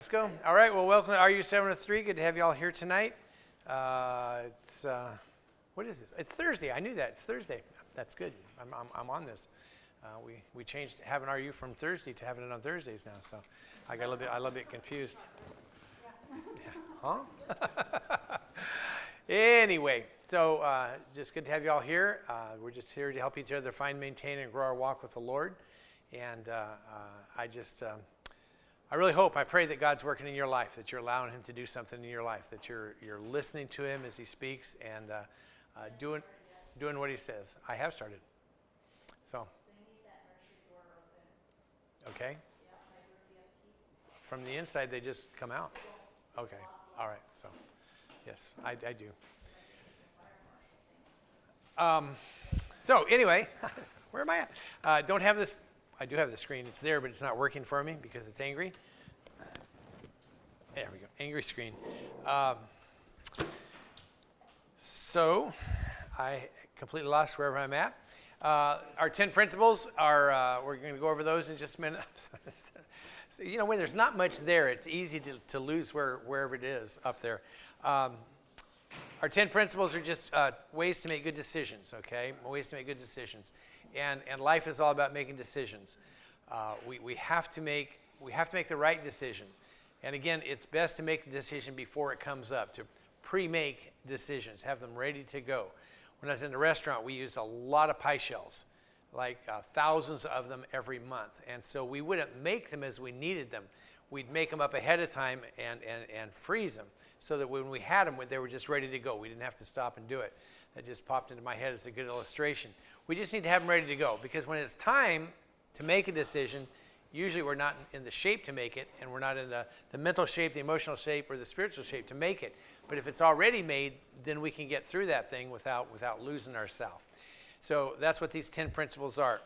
Let's go. All right, well, welcome to RU 703. Good to have you all here tonight. What is this? It's Thursday. I knew that. It's Thursday. That's good. I'm on this. We changed having RU from Thursday to having it on Thursdays now, so I got a little bit confused. Yeah. Huh? Anyway, so just good to have you all here. We're just here to help each other find, maintain, and grow our walk with the Lord. And I really hope, I pray that God's working in your life, that you're allowing Him to do something in your life, that you're listening to Him as He speaks and doing what He says. I have started. So. Okay. From the inside, they just come out. Okay. All right. So, yes, I do. So anyway, where am I at? Don't have this. I do have the screen. It's there, but it's not working for me because it's angry. There we go. Angry screen. So I completely lost wherever I'm at. Our 10 principles are, we're going to go over those in just a minute. So, you know, when there's not much there, it's easy to lose wherever it is up there. Our 10 principles are just ways to make good decisions, okay? Ways to make good decisions. And life is all about making decisions. We have to make the right decision. And again, it's best to make the decision before it comes up, to pre-make decisions, have them ready to go. When I was in the restaurant, we used a lot of pie shells, like thousands of them every month. And so we wouldn't make them as we needed them. We'd make them up ahead of time and freeze them so that when we had them, they were just ready to go. We didn't have to stop and do it. That just popped into my head as a good illustration. We just need to have them ready to go, because when it's time to make a decision, usually we're not in the shape to make it, and we're not in the mental shape, the emotional shape, or the spiritual shape to make it. But if it's already made, then we can get through that thing without losing ourselves. So that's what these 10 principles are.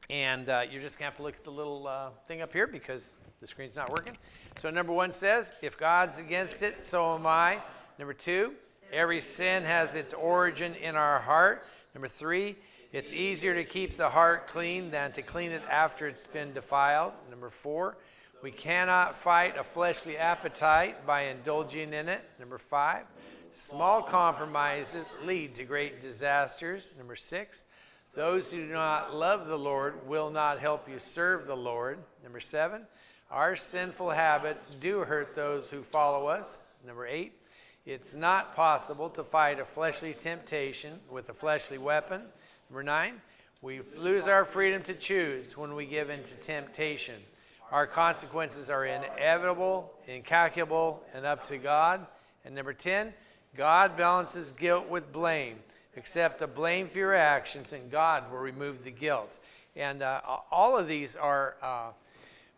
And you're just going to have to look at the little thing up here because the screen's not working. So number 1 says, if God's against it, so am I. Number 2, every sin has its origin in our heart. Number 3, it's easier to keep the heart clean than to clean it after it's been defiled. Number 4, we cannot fight a fleshly appetite by indulging in it. Number 5, small compromises lead to great disasters. Number 6, those who do not love the Lord will not help you serve the Lord. Number 7, our sinful habits do hurt those who follow us. Number 8, it's not possible to fight a fleshly temptation with a fleshly weapon. Number 9, we lose our freedom to choose when we give in to temptation. Our consequences are inevitable, incalculable, and up to God. And number 10, God balances guilt with blame. Accept the blame for your actions, and God will remove the guilt. And all of these are,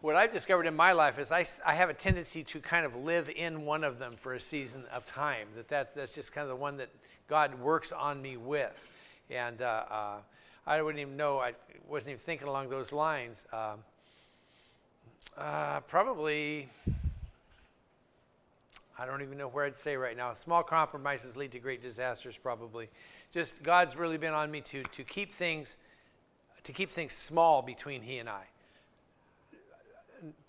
what I've discovered in my life is I have a tendency to kind of live in one of them for a season of time. That's just kind of the one that God works on me with. And I wouldn't even know, I wasn't even thinking along those lines. Probably, I don't even know where I'd say right now. Small compromises lead to great disasters, probably. Just God's really been on me to keep things small between He and I.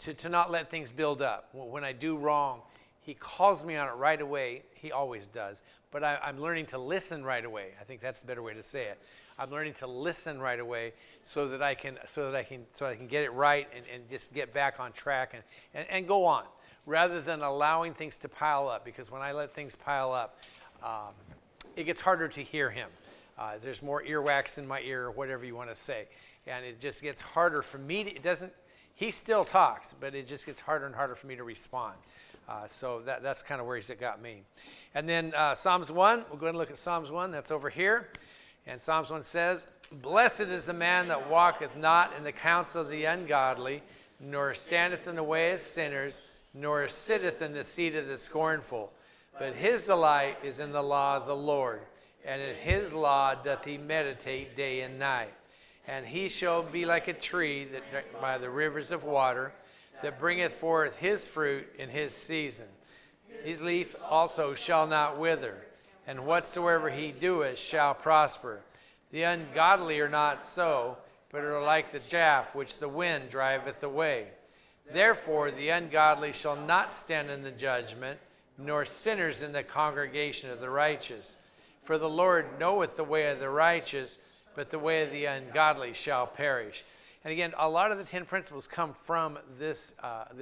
To not let things build up. When I do wrong, He calls me on it right away. He always does. But I'm learning to listen right away. I think that's the better way to say it. I'm learning to listen right away so that I can get it right and just get back on track and go on, rather than allowing things to pile up. Because when I let things pile up, it gets harder to hear Him. There's more earwax in my ear, or whatever you want to say, and it just gets harder for me. He still talks, but it just gets harder and harder for me to respond. So that's kind of where He's got me. And then Psalms 1, we'll go ahead and look at Psalms 1. That's over here. And Psalms 1 says, blessed is the man that walketh not in the counsel of the ungodly, nor standeth in the way of sinners, nor sitteth in the seat of the scornful. But his delight is in the law of the Lord, and in His law doth he meditate day and night. And he shall be like a tree that by the rivers of water, that bringeth forth his fruit in his season. His leaf also shall not wither, and whatsoever he doeth shall prosper. The ungodly are not so, but are like the chaff which the wind driveth away. Therefore, the ungodly shall not stand in the judgment, nor sinners in the congregation of the righteous. For the Lord knoweth the way of the righteous, but the way of the ungodly shall perish. And again, a lot of the 10 principles come from this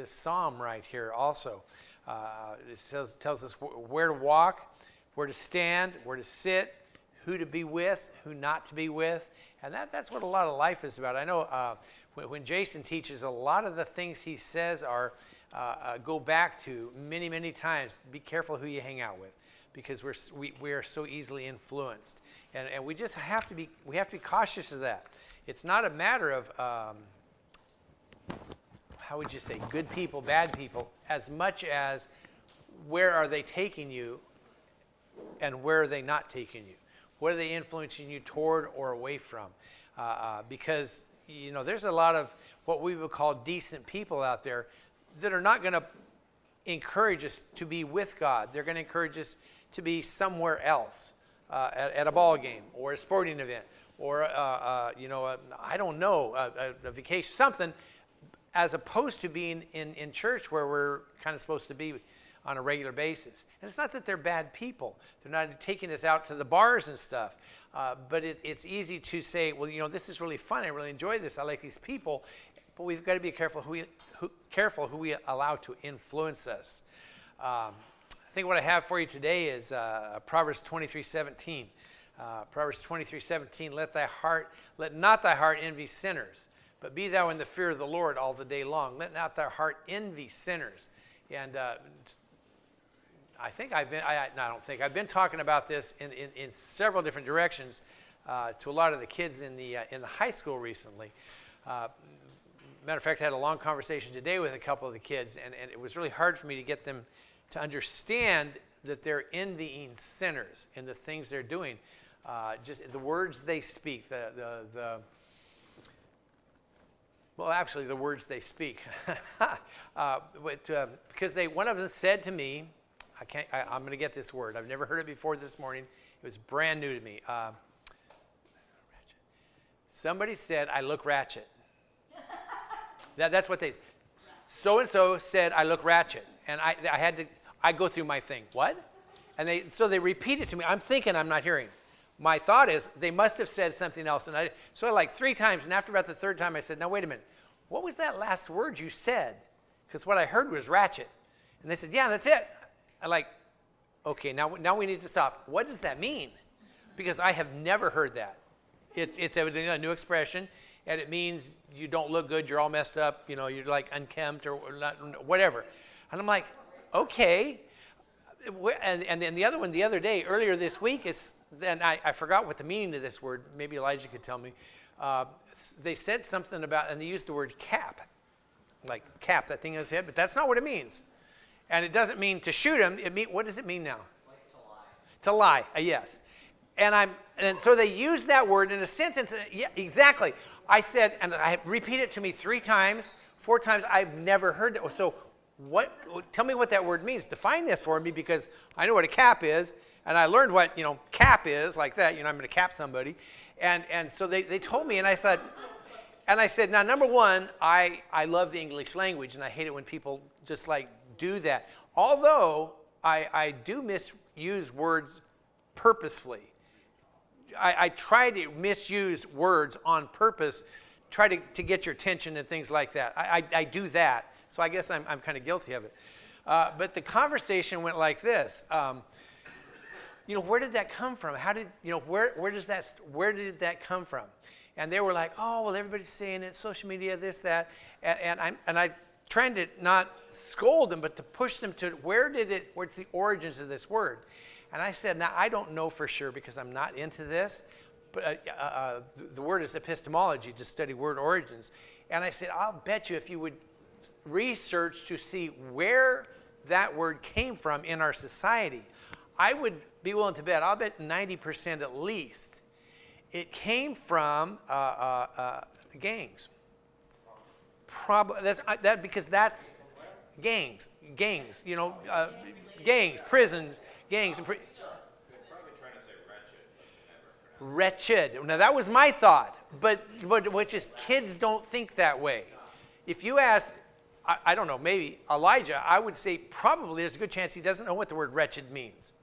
psalm right here also. It tells us where to walk, where to stand, where to sit, who to be with, who not to be with. And that's what a lot of life is about. I know when Jason teaches, a lot of the things he says are go back to many, many times. Be careful who you hang out with, because we are so easily influenced. And we just have to be cautious of that. It's not a matter of, how would you say, good people, bad people, as much as where are they taking you and where are they not taking you? What are they influencing you toward or away from? Because, there's a lot of what we would call decent people out there that are not going to encourage us to be with God. They're going to encourage us to be somewhere else, at a ball game or a sporting event or, I don't know, a vacation, something, as opposed to being in church where we're kind of supposed to be on a regular basis. And it's not that they're bad people. They're not taking us out to the bars and stuff. But it's easy to say, well, this is really fun. I really enjoy this. I like these people. But we've got to be careful who we allow to influence us. I think what I have for you today is Proverbs 23:17. Proverbs 23:17, let not thy heart envy sinners, but be thou in the fear of the Lord all the day long. Let not thy heart envy sinners. And I've been talking about this in several different directions to a lot of the kids in the high school recently. Matter of fact, I had a long conversation today with a couple of the kids, and it was really hard for me to get them to understand that they're envying sinners in the things they're doing. Just the words they speak, the words they speak. Because one of them said to me, I'm going to get this word. I've never heard it before this morning. It was brand new to me. Somebody said, I look ratchet. That's what they said. So-and-so said, I look ratchet. And I go through my thing. What? And so they repeat it to me. I'm thinking I'm not hearing. My thought is they must have said something else. And so like 3 times, and after about the 3rd time, I said, now wait a minute. What was that last word you said? Because what I heard was ratchet. And they said, yeah, that's it. I'm like, okay, now we need to stop. What does that mean? Because I have never heard that. It's evidently a new expression, and it means you don't look good, you're all messed up, you're like unkempt or not, whatever. And I'm like, okay. And then the other one the other day, earlier this week, then I forgot what the meaning of this word. Maybe Elijah could tell me. They said something about, and they used the word cap. Like cap, that thing on his head, but that's not what it means. And it doesn't mean to shoot him. What does it mean now? Like to lie. To lie, yes. And so they used that word in a sentence. Yeah, exactly. I said, and I repeated it to me 3 times, 4 times. I've never heard that. So tell me what that word means. Define this for me, because I know what a cap is. And I learned what, cap is, like that. I'm going to cap somebody. And so they told me, and I thought, and I said, now, number one, I love the English language, and I hate it when people just do that. Although I do misuse words purposefully. I try to misuse words on purpose, try to get your attention and things like that. I do that. So I guess I'm kind of guilty of it. But the conversation went like this. Where did that come from? How did, where did that come from? And they were like, oh, well, everybody's saying it, social media, this, that. And I trying to not scold them, but to push them to where's the origins of this word? And I said, now, I don't know for sure because I'm not into this, but the word is epistemology, to study word origins. And I said, I'll bet you if you would research to see where that word came from in our society, I would be willing to bet, I'll bet 90% at least, it came from gangs. Probably because that's gangs, gangs, prisons, gangs. They're probably trying to say wretched. Wretched. Now that was my thought, but which is kids don't think that way. If you ask I don't know, maybe Elijah, I would say probably there's a good chance he doesn't know what the word wretched means.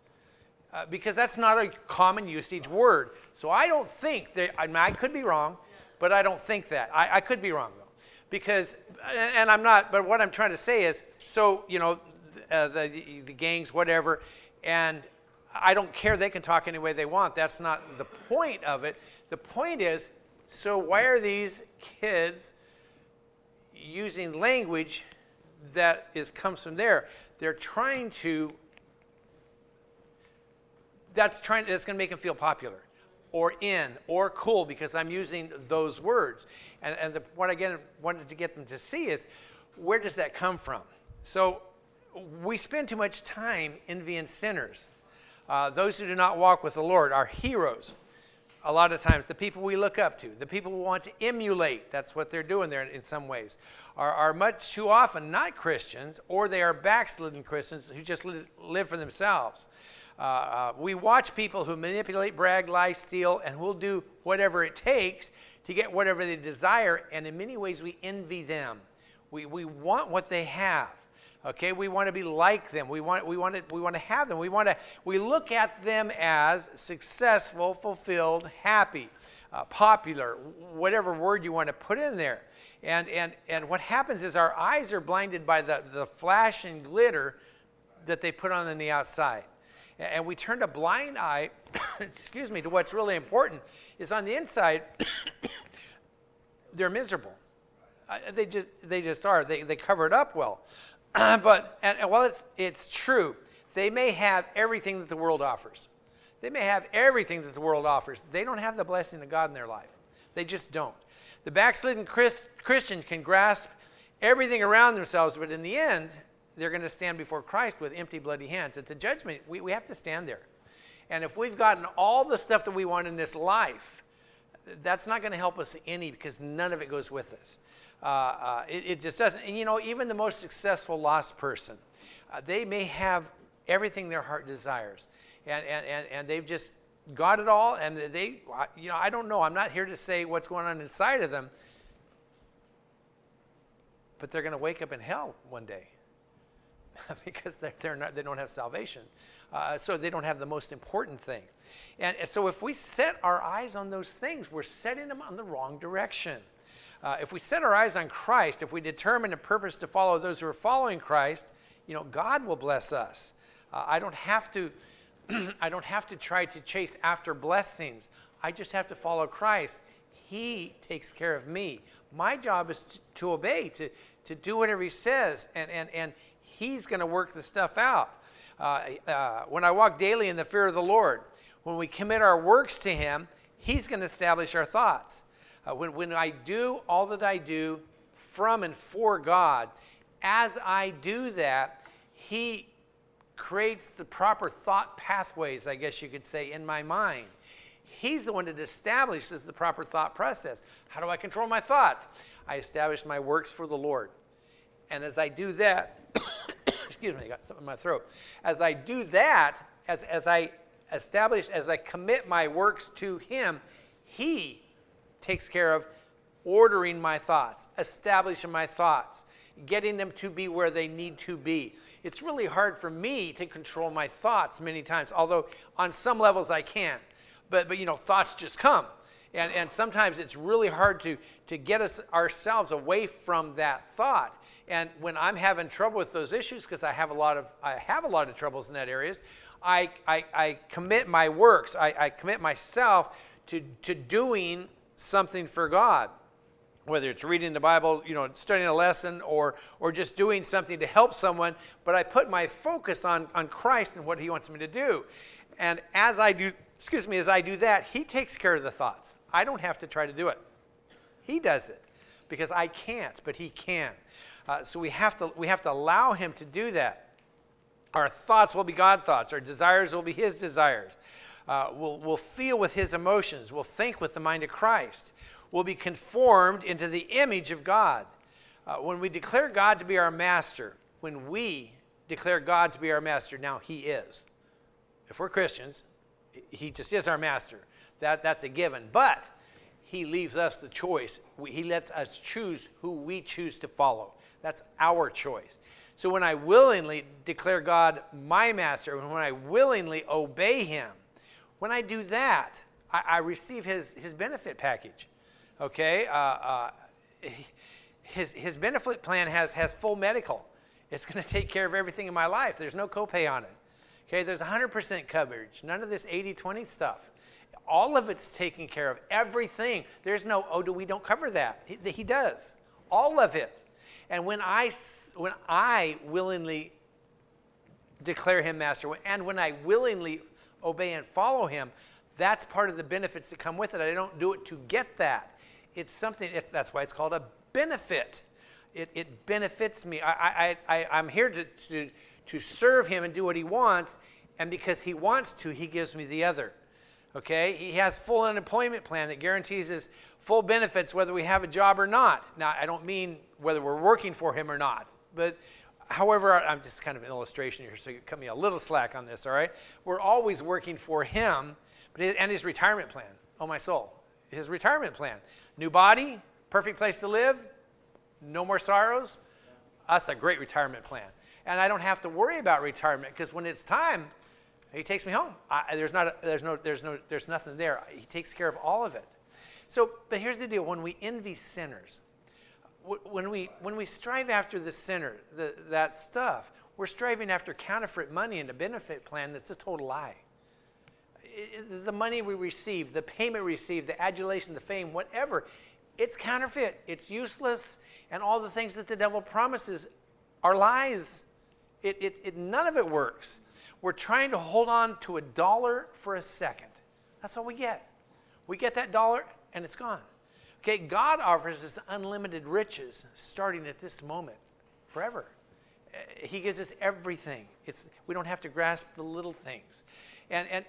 Because that's not a common usage word. So I don't think that, I could be wrong, but I don't think that. I could be wrong, though. Because, and I'm not, but what I'm trying to say is, so, the gangs, whatever, and I don't care, they can talk any way they want. That's not the point of it. The point is, so why are these kids using language that comes from there? They're trying to, that's going to make them feel popular or in or cool because I'm using those words. And what I wanted to get them to see is, where does that come from? So we spend too much time envying sinners. Those who do not walk with the Lord, our heroes, a lot of times, the people we look up to, the people we want to emulate, that's what they're doing there in some ways, are much too often not Christians, or they are backslidden Christians who just live for themselves. We watch people who manipulate, brag, lie, steal, and will do whatever it takes to get whatever they desire, and in many ways we envy them. We want what they have. Okay, we want to be like them. We want to have them. We look at them as successful, fulfilled, happy, popular, whatever word you want to put in there. And what happens is our eyes are blinded by the flash and glitter that they put on the outside. And we turn a blind eye, excuse me, to what's really important is on the inside, they're miserable. They just are. They cover it up well. But while it's true, they may have everything that the world offers. They may have everything that the world offers. They don't have the blessing of God in their life. They just don't. The backslidden Christian can grasp everything around themselves, but in the end, they're going to stand before Christ with empty, bloody hands. At the judgment, we have to stand there. And if we've gotten all the stuff that we want in this life, that's not going to help us any, because none of it goes with us. It just doesn't. And even the most successful lost person, they may have everything their heart desires, and they've just got it all. And I don't know. I'm not here to say what's going on inside of them, but they're going to wake up in hell one day because they don't have salvation. So they don't have the most important thing. And so if we set our eyes on those things, we're setting them on the wrong direction. If we set our eyes on Christ, if we determine a purpose to follow those who are following Christ, God will bless us. I don't have to try to chase after blessings. I just have to follow Christ. He takes care of me. My job is to obey, to do whatever he says, and he's going to work the stuff out. When I walk daily in the fear of the Lord, when we commit our works to him, he's going to establish our thoughts. When I do all that I do from and for God, as I do that, he creates the proper thought pathways, I guess you could say, in my mind. He's the one that establishes the proper thought process. How do I control my thoughts? I establish my works for the Lord. And as I do that, excuse me, I got something in my throat. As I do that, as I commit my works to him, he takes care of ordering my thoughts, establishing my thoughts, getting them to be where they need to be. It's really hard for me to control my thoughts many times, although on some levels I can. But thoughts just come. And sometimes it's really hard to get ourselves away from that thought. And when I'm having trouble with those issues, because I have a lot of troubles in that areas, I commit my works. I commit myself to doing something for God, whether it's reading the Bible, studying a lesson, or just doing something to help someone. But I put my focus on Christ and what he wants me to do. And as I do that, he takes care of the thoughts. I don't have to try to do it. He does it, because I can't, but he can. So we have to allow him to do that. Our thoughts will be God thoughts. Our desires will be his desires. We'll feel with his emotions. We'll think with the mind of Christ. We'll be conformed into the image of God. When we declare God to be our master, now he is. If we're Christians, he just is our master. That's a given. But he leaves us the choice. He lets us choose who we choose to follow. That's our choice. So when I willingly declare God my master, when I willingly obey him, when I do that, I receive his benefit package. Okay? His benefit plan has full medical. It's going to take care of everything in my life. There's no copay on it. Okay? There's 100% coverage. None of this 80-20 stuff. All of it's taken care of. Everything. There's no, we don't cover that. He does. All of it. And when I willingly declare him master, and when I willingly obey and follow him, that's part of the benefits that come with it. I don't do it to get that. It's something, that's why it's called a benefit. It benefits me. I'm here to serve him and do what he wants, and because he wants to, he gives me the other. Okay? He has full unemployment plan that guarantees us full benefits whether we have a job or not. Now, I don't mean whether we're working for him or not, but however, I'm just kind of an illustration here, so you cut me a little slack on this, all right? We're always working for him, and his retirement plan. Oh, my soul. His retirement plan. New body, perfect place to live, no more sorrows. That's a great retirement plan. And I don't have to worry about retirement because when it's time, he takes me home. There's nothing there. He takes care of all of it. So, but here's the deal. When we envy sinners, when we strive after the sinner, that stuff, we're striving after counterfeit money and a benefit plan that's a total lie. The money we receive, the payment we receive, the adulation, the fame, whatever, it's counterfeit. It's useless, and all the things that the devil promises are lies. None of it works. We're trying to hold on to $1 for a second. That's all we get. We get that dollar, and it's gone. Okay, God offers us unlimited riches starting at this moment, forever. He gives us everything. We don't have to grasp the little things. And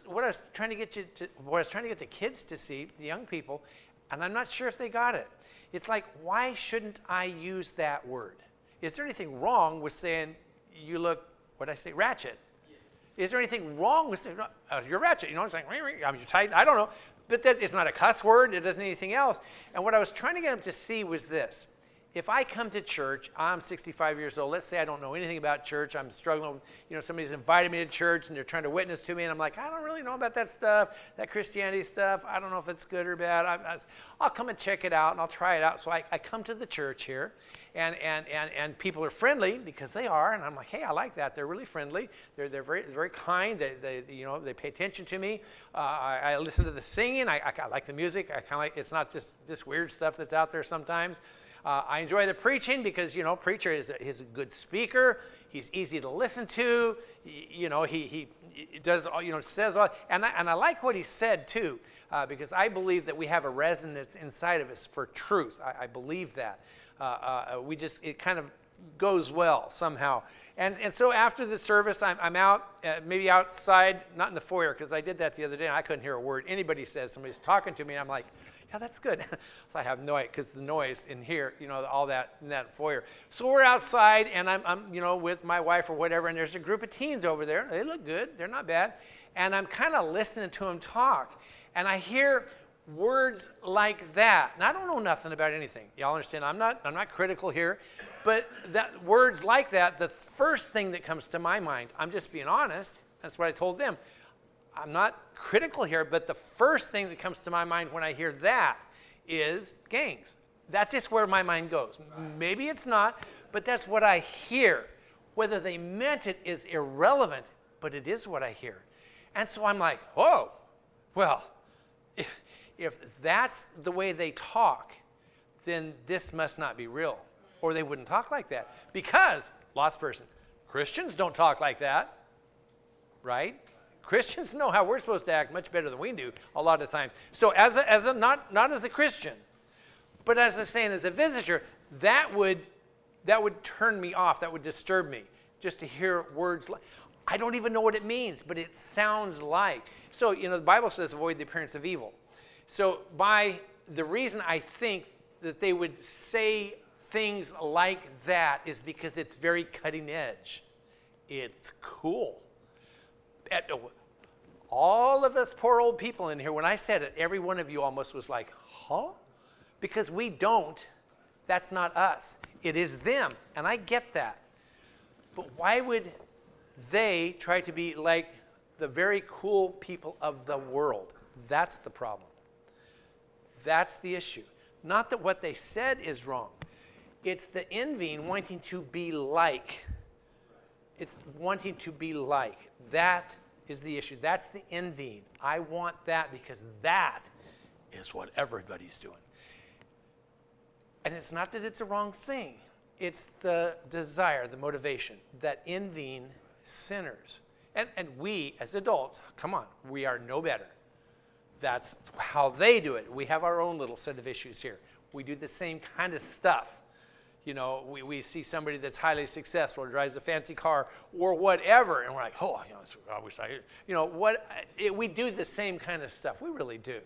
what I was trying to get the kids to see, the young people, and I'm not sure if they got it. It's like, why shouldn't I use that word? Is there anything wrong with saying you look, what did I say, ratchet? Yeah. Is there anything wrong with saying, you're ratchet? You know, it's like, you're tight. I don't know. But that it's not a cuss word. It doesn't anything else. And what I was trying to get them to see was this. If I come to church, I'm 65 years old. Let's say I don't know anything about church. I'm struggling. Somebody's invited me to church, and they're trying to witness to me, and I'm like, I don't really know about that stuff, that Christianity stuff. I don't know if it's good or bad. I'll come and check it out, and I'll try it out. So I come to the church here, and people are friendly because they are, and I'm like, hey, I like that. They're really friendly. They're very very kind. They pay attention to me. I listen to the singing. I like the music. I kind of like. It's not just this weird stuff that's out there sometimes. I enjoy the preaching because, preacher is a good speaker. He's easy to listen to. He does, says all. And I like what he said, too, because I believe that we have a resonance inside of us for truth. I believe that. It kind of goes well somehow. And so after the service, I'm out, maybe outside, not in the foyer, because I did that the other day, and I couldn't hear a word anybody says. Somebody's talking to me, and I'm like, yeah, that's good. So I have noise, because the noise in here, all that in that foyer. So we're outside, and I'm with my wife or whatever, and there's a group of teens over there. They look good. They're not bad. And I'm kind of listening to them talk, and I hear words like that. And I don't know nothing about anything. Y'all understand? I'm not critical here, but that words like that, the first thing that comes to my mind, I'm just being honest. That's what I told them. I'm not critical here, but the first thing that comes to my mind when I hear that is gangs. That's just where my mind goes. Maybe it's not, but that's what I hear. Whether they meant it is irrelevant, but it is what I hear. And so I'm like, oh, well, if that's the way they talk, then this must not be real, or they wouldn't talk like that. Because, lost person, Christians don't talk like that, right? Christians know how we're supposed to act much better than we do a lot of times. So not as a Christian, but as a visitor, that would turn me off. That would disturb me just to hear words like, I don't even know what it means, but it sounds like. So, the Bible says avoid the appearance of evil. So by the reason I think that they would say things like that is because it's very cutting edge. It's cool. All of us poor old people in here, when I said it, every one of you almost was like, huh? Because we don't. That's not us. It is them, and I get that. But why would they try to be like the very cool people of the world? That's the problem. That's the issue. Not that what they said is wrong. It's the envying, wanting to be like. It's wanting to be like. That is the issue. That's the envying. I want that because that is what everybody's doing. And it's not that it's a wrong thing. It's the desire, the motivation, that envying sinners. And we, as adults, come on, we are no better. That's how they do it. We have our own little set of issues here. We do the same kind of stuff. You know, we see somebody that's highly successful or drives a fancy car or whatever, and we're like, oh, you know, I wish I, you know, we do the same kind of stuff. We really do,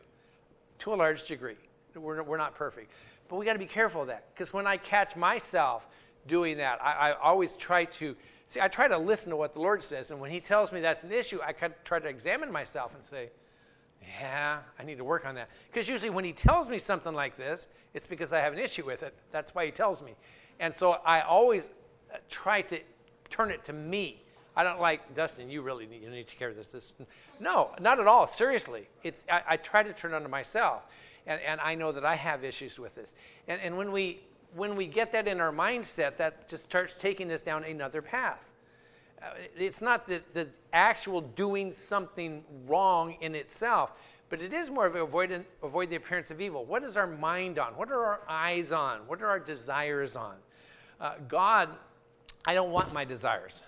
to a large degree. We're not perfect. But we got to be careful of that, because when I catch myself doing that, I always try to, I try to listen to what the Lord says, and when he tells me that's an issue, I try to examine myself and say, yeah, I need to work on that. Because usually when he tells me something like this, it's because I have an issue with it. That's why he tells me. And so I always try to turn it to me. I don't like, Dustin, you need to take care of this. No, not at all. Seriously. I try to turn it on to myself. And I know that I have issues with this. And when we get that in our mindset, that just starts taking us down another path. It's not the actual doing something wrong in itself, but it is more of avoid the appearance of evil. What is our mind on? What are our eyes on? What are our desires on? God, I don't want my desires.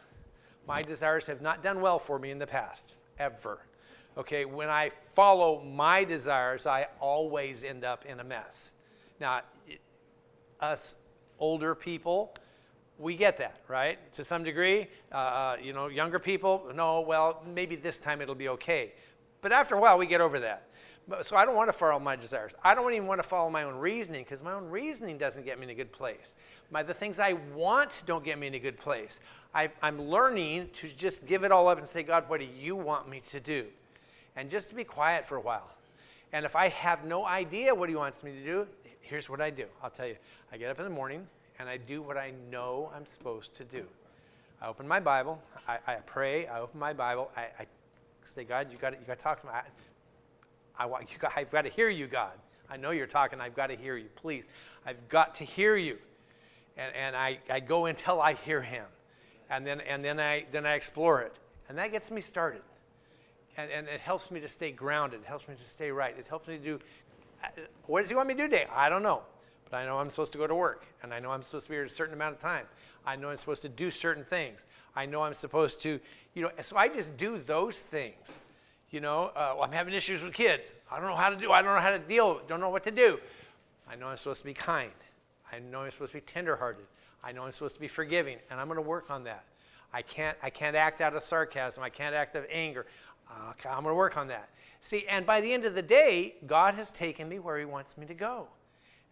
My desires have not done well for me in the past, ever. Okay, when I follow my desires, I always end up in a mess. Now, us older people, we get that, right? To some degree, you know, younger people, no, well, maybe this time it'll be okay. But after a while, we get over that. So I don't want to follow my desires. I don't even want to follow my own reasoning, because my own reasoning doesn't get me in a good place. The things I want don't get me in a good place. I'm learning to just give it all up and say, God, what do you want me to do? And just to be quiet for a while. And if I have no idea what he wants me to do, here's what I do. I'll tell you. I get up in the morning, and I do what I know I'm supposed to do. I open my Bible, I pray, I open my Bible, I say, God, you got to talk to me. I've got to hear you, God. I know you're talking, I've got to hear you. Please, I've got to hear you. And I go until I hear him. And then I explore it. And that gets me started. And it helps me to stay grounded. It helps me to stay right. It helps me to do, what does he want me to do today? I don't know. But I know I'm supposed to go to work, and I know I'm supposed to be here a certain amount of time. I know I'm supposed to do certain things. I know I'm supposed to, you know, so I just do those things. You know, I'm having issues with kids. I don't know how to do, I don't know how to deal, don't know what to do. I know I'm supposed to be kind. I know I'm supposed to be tenderhearted. I know I'm supposed to be forgiving, and I'm going to work on that. I can't act out of sarcasm. I can't act out of anger. I'm going to work on that. See, and by the end of the day, God has taken me where he wants me to go.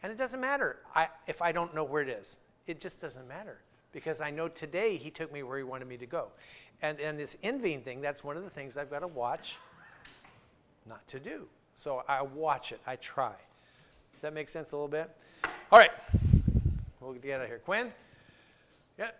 And it doesn't matter if I don't know where it is. It just doesn't matter, because I know today he took me where he wanted me to go. And this envying thing, that's one of the things I've got to watch not to do. So I watch it. I try. Does that make sense a little bit? All right. We'll get out of here. Quinn? Yeah.